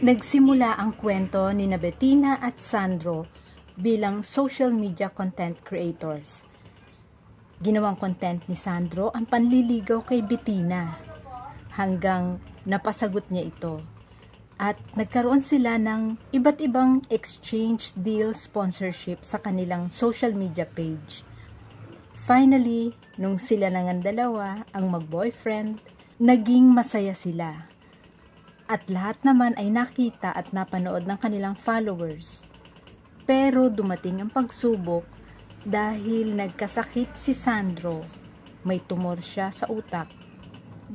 Nagsimula ang kwento ni Bettina at Sandro bilang social media content creators. Ginawang content ni Sandro ang panliligaw kay Bettina hanggang napasagot niya ito. At nagkaroon sila ng iba't ibang exchange deal sponsorship sa kanilang social media page. Finally, nung sila nang dalawa ang mag-boyfriend, naging masaya sila. At lahat naman ay nakita at napanood ng kanilang followers. Pero dumating ang pagsubok dahil nagkasakit si Sandro. May tumor siya sa utak.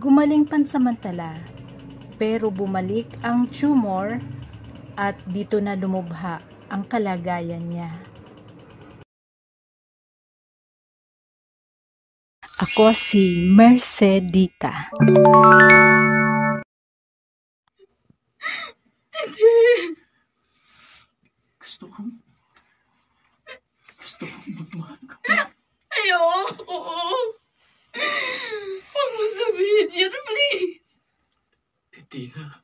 Gumaling pansamantala, pero bumalik ang tumor at dito na lumubha ang kalagayan niya. Ako si Mercedita. Gusto kong magmahal ka. Ayoko. Huwag mo sabihin yan, please. Bettina,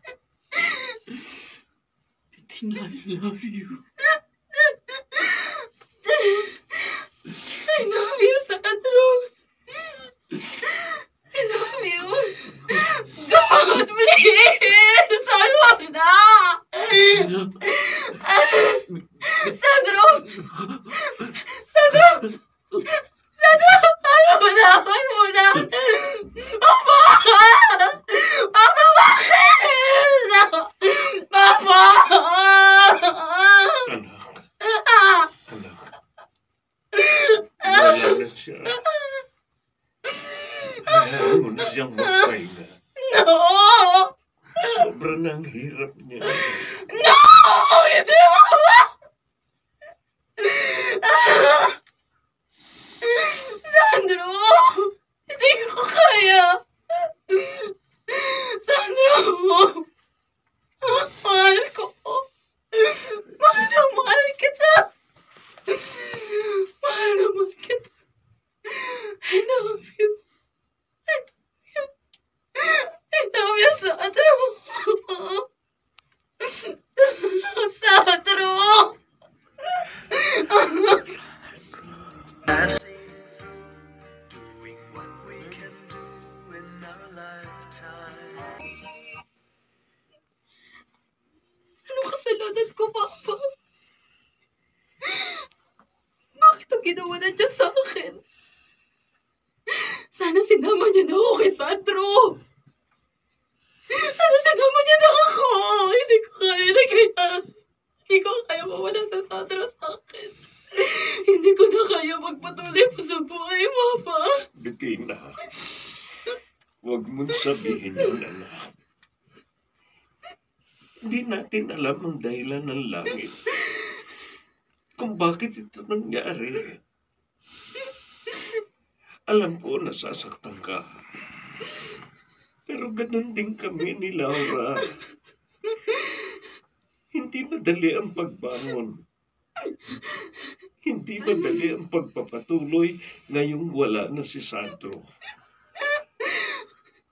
I love you. I love you, Sandro. I love you. God, please! Wag na! Sandro! Sandro! Sandro! Wag mo na! Papa! Papa, bakit? Papa! Anak. Wala na siya. Hayaan mo na siyang magpahinga. No! Sobrang ang hirap niya. No! Hindi mo! Sandro! Hindi ko kaya! Sandro! Mahal ko! Mahal kita! Mahal kita! I love you! I love you, Sandro! Sandro! Anong kasalanan ko, Papa? Bakit ang ginawa na dyan sa akin? Sana sinama niya na ako kay Sandro! Sana sinama niya na ako! Hindi ko kaya na kaya. Hindi ko kaya mawala sa Sandro sa akin. Hindi ko na kaya magpatuloy pa sa buhay, Papa. Bettina, huwag mong sabihin yun, anak. Hindi natin alam ang dahilan ng langit kung bakit ito nangyari. Alam ko nasasaktan ka. Pero ganun din kami ni Laura. Hindi madali ang pagbangon. Hindi madali ang pagpapatuloy ngayong wala na si Sandro.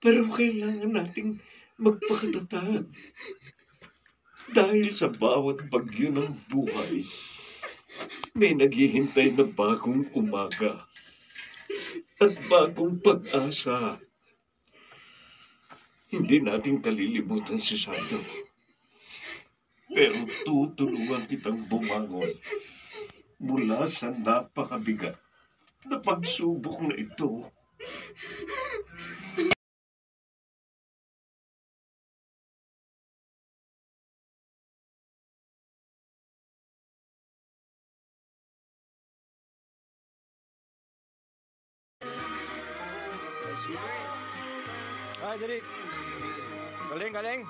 Pero kailangan nating magpakatatag. Dahil sa bawat bagyo ng buhay, may naghihintay na bagong umaga at bagong pag-asa. Hindi natin kalilimutan si Sandro. Pero tutulungan kitang bumangon mula sa napakabigat na pagsubok na ito. Ay, Derek. Galing.